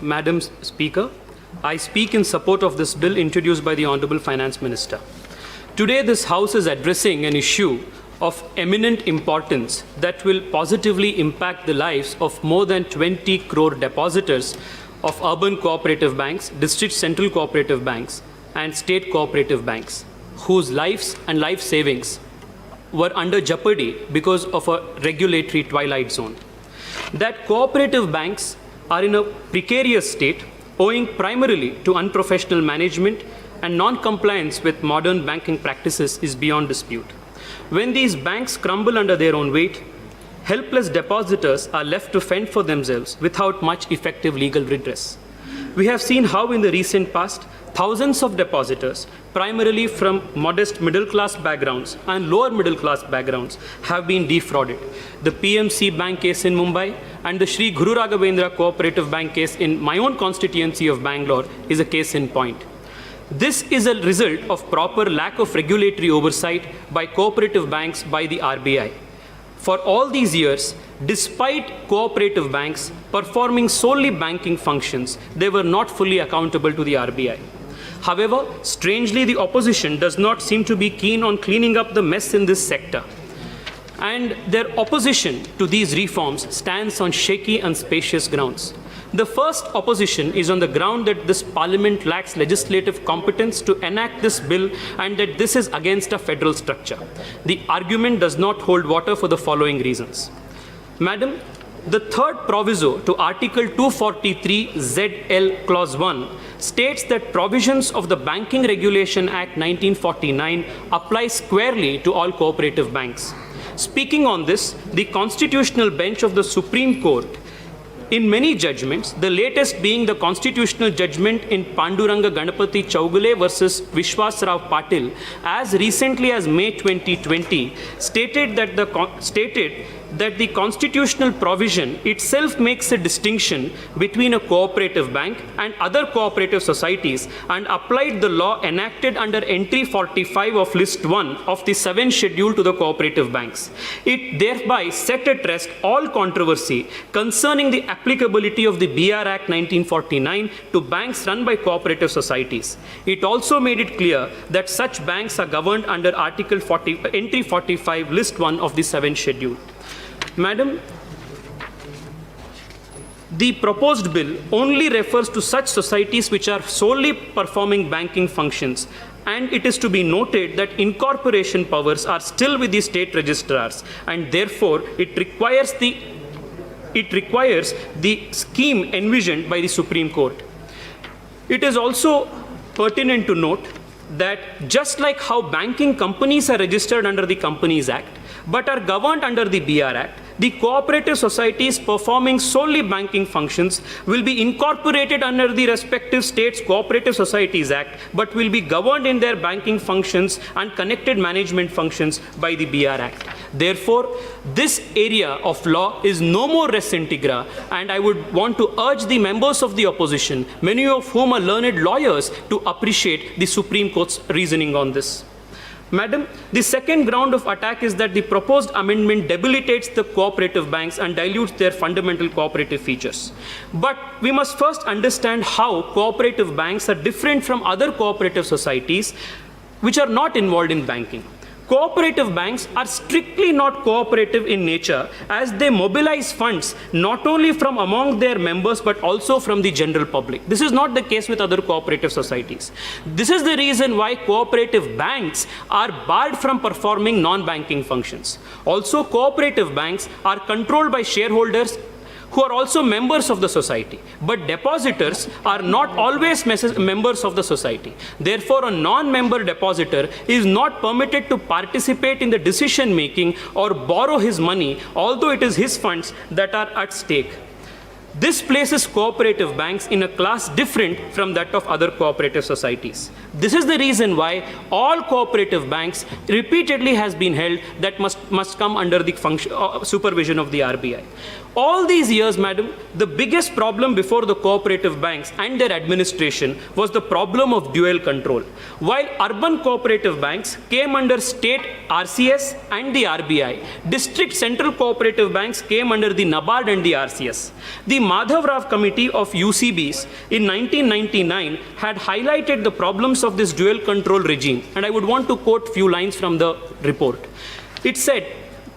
Madam Speaker, I speak in support of this bill introduced by the Honorable Finance Minister. Today, this House is addressing an issue of eminent importance that will positively impact the lives of more than 20 crore depositors of urban cooperative banks, district central cooperative banks, and state cooperative banks, whose lives and life savings were under jeopardy because of a regulatory twilight zone. That cooperative banks are in a precarious state owing primarily to unprofessional management and non-compliance with modern banking practices is beyond dispute. When these banks crumble under their own weight, helpless depositors are left to fend for themselves without much effective legal redress. We have seen how in the recent past, thousands of depositors, primarily from modest middle-class backgrounds and lower middle-class backgrounds, have been defrauded. The PMC Bank case in Mumbai and the Sri Guru Raghavendra Cooperative Bank case in my own constituency of Bangalore is a case in point. This is a result of proper lack of regulatory oversight by cooperative banks by the RBI. For all these years, despite cooperative banks performing solely banking functions, they were not fully accountable to the RBI. However, strangely, the opposition does not seem to be keen on cleaning up the mess in this sector. And their opposition to these reforms stands on shaky and spacious grounds. The first opposition is on the ground that this parliament lacks legislative competence to enact this bill and that this is against a federal structure. The argument does not hold water for the following reasons. Madam, the third proviso to Article 243 ZL Clause 1 states that provisions of the Banking Regulation Act 1949 apply squarely to all cooperative banks. Speaking on this, the Constitutional Bench of the Supreme Court, in many judgments, the latest being the constitutional judgment in Panduranga Ganapati Chaugule versus Vishwas Rao Patil, as recently as May 2020, stated that the constitutional provision itself makes a distinction between a cooperative bank and other cooperative societies and applied the law enacted under entry 45 of list 1 of the 7th schedule to the cooperative banks. It thereby set at rest all controversy concerning the applicability of the BR Act 1949 to banks run by cooperative societies. It also made it clear that such banks are governed under Article 40, entry 45 list 1 of the 7th schedule. Madam, the proposed bill only refers to such societies which are solely performing banking functions, and it is to be noted that incorporation powers are still with the state registrars, and therefore it requires the scheme envisioned by the Supreme Court. It is also pertinent to note that just like how banking companies are registered under the Companies Act, but are governed under the BR Act, the cooperative societies performing solely banking functions will be incorporated under the respective states' Cooperative Societies Act, but will be governed in their banking functions and connected management functions by the BR Act. Therefore, this area of law is no more res integra, and I would want to urge the members of the opposition, many of whom are learned lawyers, to appreciate the Supreme Court's reasoning on this. Madam, the second ground of attack is that the proposed amendment debilitates the cooperative banks and dilutes their fundamental cooperative features. But we must first understand how cooperative banks are different from other cooperative societies which are not involved in banking. Cooperative banks are strictly not cooperative in nature, as they mobilize funds not only from among their members but also from the general public. This is not the case with other cooperative societies. This is the reason why cooperative banks are barred from performing non-banking functions. Also, cooperative banks are controlled by shareholders who are also members of the society, but depositors are not always members of the society. Therefore, a non-member depositor is not permitted to participate in the decision making or borrow his money, although it is his funds that are at stake. This places cooperative banks in a class different from that of other cooperative societies. This is the reason why all cooperative banks repeatedly has been held that must come under the supervision of the RBI. All these years, madam, the biggest problem before the cooperative banks and their administration was the problem of dual control. While urban cooperative banks came under state RCS and the RBI, district central cooperative banks came under the NABARD and the RCS. The Madhav Rao Committee of UCBs in 1999 had highlighted the problems of this dual control regime, and I would want to quote few lines from the report. It said,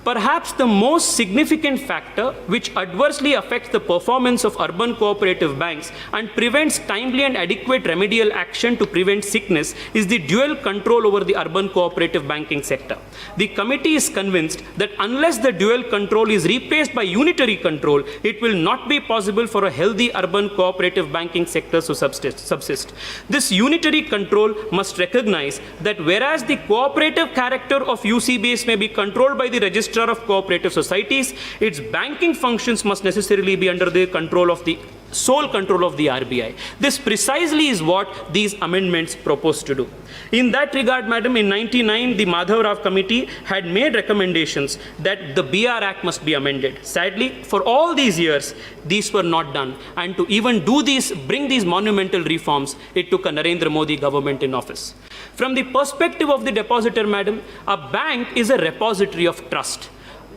"Perhaps the most significant factor which adversely affects the performance of urban cooperative banks and prevents timely and adequate remedial action to prevent sickness is the dual control over the urban cooperative banking sector. The committee is convinced that unless the dual control is replaced by unitary control, it will not be possible for a healthy urban cooperative banking sector to subsist. This unitary control must recognize that whereas the cooperative character of UCBs may be controlled by the Registrar of Cooperative Societies, its banking functions must necessarily be under the control of the sole control of the RBI. This precisely is what these amendments propose to do. In that regard, Madam, in 1999, the Madhav Rao Committee had made recommendations that the BR Act must be amended. Sadly, for all these years, these were not done. And to even do these, bring these monumental reforms, it took a Narendra Modi government in office. From the perspective of the depositor, Madam, a bank is a repository of trust.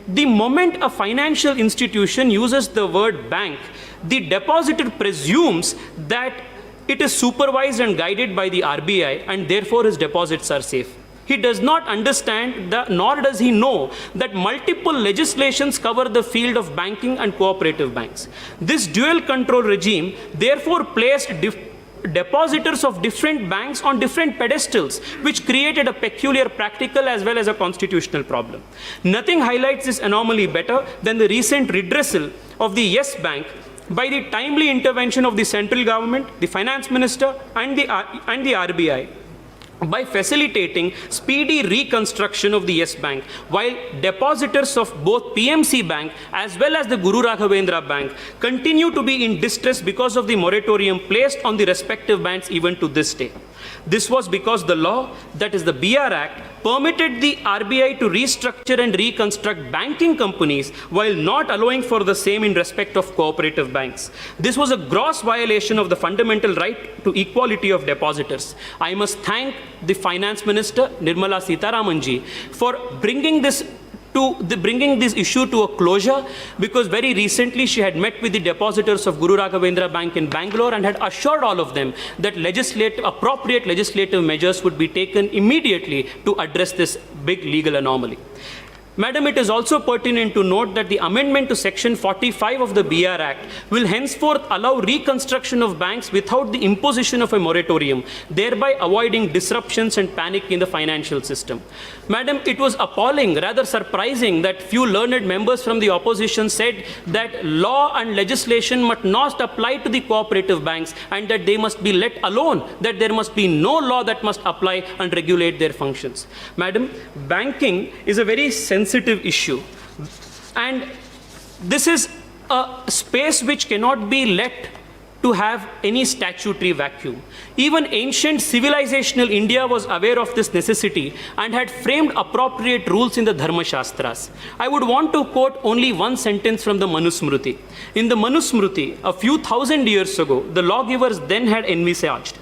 The moment a financial institution uses the word bank, the depositor presumes that it is supervised and guided by the RBI and therefore his deposits are safe. He does not understand, nor does he know, that multiple legislations cover the field of banking and cooperative banks. This dual control regime therefore placed depositors of different banks on different pedestals, which created a peculiar practical as well as a constitutional problem. Nothing highlights this anomaly better than the recent redressal of the Yes Bank by the timely intervention of the central government, the finance minister, and the RBI, by facilitating speedy reconstruction of the Yes Bank, while depositors of both PMC Bank as well as the Guru Raghavendra Bank continue to be in distress because of the moratorium placed on the respective banks even to this day. This was because the law, that is the BR Act, permitted the RBI to restructure and reconstruct banking companies while not allowing for the same in respect of cooperative banks. This was a gross violation of the fundamental right to equality of depositors. I must thank the Finance Minister, Nirmala Sitharaman ji, for bringing this issue to a closure, because very recently she had met with the depositors of Guru Raghavendra Bank in Bangalore and had assured all of them that appropriate legislative measures would be taken immediately to address this big legal anomaly. Madam, it is also pertinent to note that the amendment to Section 45 of the BR Act will henceforth allow reconstruction of banks without the imposition of a moratorium, thereby avoiding disruptions and panic in the financial system. Madam, it was appalling, rather surprising, that few learned members from the opposition said that law and legislation must not apply to the cooperative banks and that they must be let alone, that there must be no law that must apply and regulate their functions. Madam, banking is a very sensitive issue, and this is a space which cannot be let to have any statutory vacuum. Even ancient civilizational India was aware of this necessity and had framed appropriate rules in the Dharma Shastras. I would want to quote only one sentence from the Manusmriti. In the Manusmriti, a few thousand years ago, the lawgivers then had envisaged,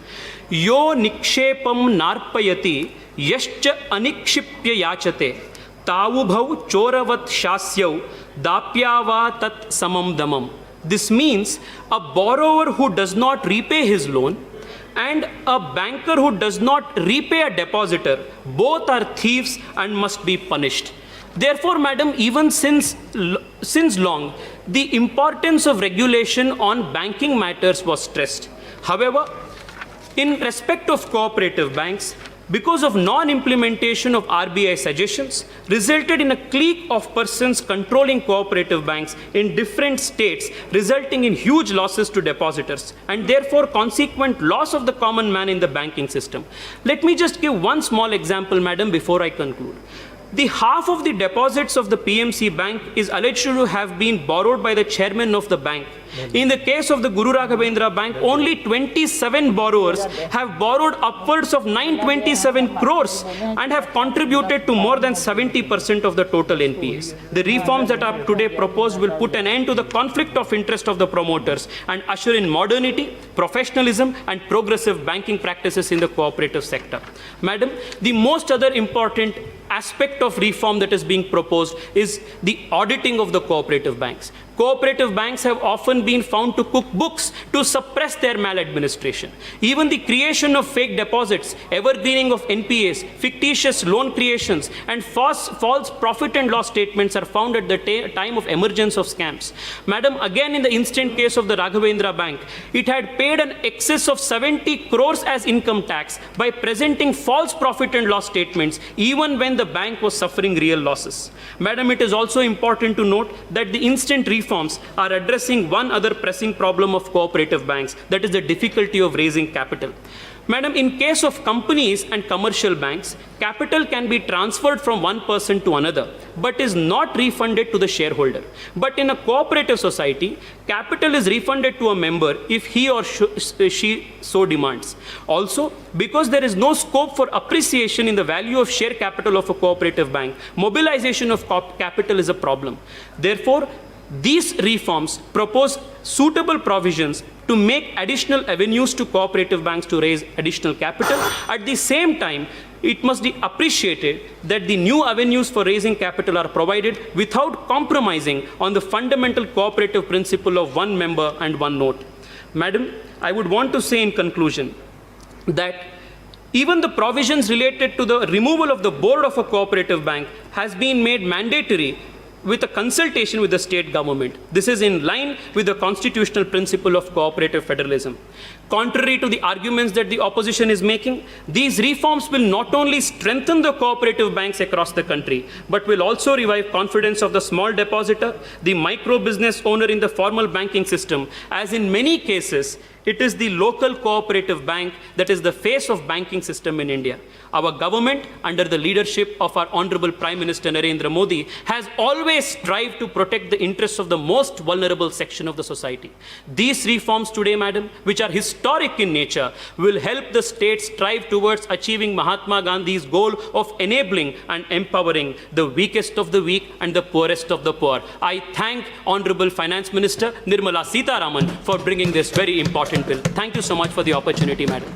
Yo nikshepam narpayati yascha anikshipya yachate Tavubhav choravat shasyau dapyava tat samam damam. This means a borrower who does not repay his loan and a banker who does not repay a depositor, both are thieves and must be punished. Therefore, Madam, even since long, the importance of regulation on banking matters was stressed. However, in respect of cooperative banks, because of non-implementation of RBI suggestions, resulted in a clique of persons controlling cooperative banks in different states, resulting in huge losses to depositors and therefore consequent loss of the common man in the banking system. Let me just give one small example, Madam, before I conclude. The half of the deposits of the PMC Bank is alleged to have been borrowed by the chairman of the bank. In the case of the Guru Raghavendra Bank, only 27 borrowers have borrowed upwards of 927 crores and have contributed to more than 70% of the total NPAs. The reforms that are today proposed will put an end to the conflict of interest of the promoters and usher in modernity, professionalism, and progressive banking practices in the cooperative sector. Madam, the most other important aspect of reform that is being proposed is the auditing of the cooperative banks. Cooperative banks have often been found to cook books to suppress their maladministration. Even the creation of fake deposits, evergreening of NPAs, fictitious loan creations, and false profit and loss statements are found at the time of emergence of scams. Madam, again in the instant case of the Raghavendra Bank, it had paid an excess of 70 crores as income tax by presenting false profit and loss statements even when the bank was suffering real losses. Madam, it is also important to note that the instant reforms are addressing one other pressing problem of cooperative banks, that is the difficulty of raising capital. Madam, in case of companies and commercial banks, capital can be transferred from one person to another, but is not refunded to the shareholder. But in a cooperative society, capital is refunded to a member if he or she so demands. Also, because there is no scope for appreciation in the value of share capital of a cooperative bank, mobilization of capital is a problem. Therefore, these reforms propose suitable provisions to make additional avenues to cooperative banks to raise additional capital. At the same time, it must be appreciated that the new avenues for raising capital are provided without compromising on the fundamental cooperative principle of one member and one note. Madam, I would want to say in conclusion that even the provisions related to the removal of the board of a cooperative bank has been made mandatory with a consultation with the state government. This is in line with the constitutional principle of cooperative federalism. Contrary to the arguments that the opposition is making, these reforms will not only strengthen the cooperative banks across the country, but will also revive confidence of the small depositor, the micro business owner in the formal banking system, as in many cases, it is the local cooperative bank that is the face of banking system in India. Our government, under the leadership of our Honorable Prime Minister Narendra Modi, has always strived to protect the interests of the most vulnerable section of the society. These reforms today, madam, which are historic in nature, will help the state strive towards achieving Mahatma Gandhi's goal of enabling and empowering the weakest of the weak and the poorest of the poor. I thank Honorable Finance Minister Nirmala Sitharaman for bringing this very important bill. Thank you so much for the opportunity, madam.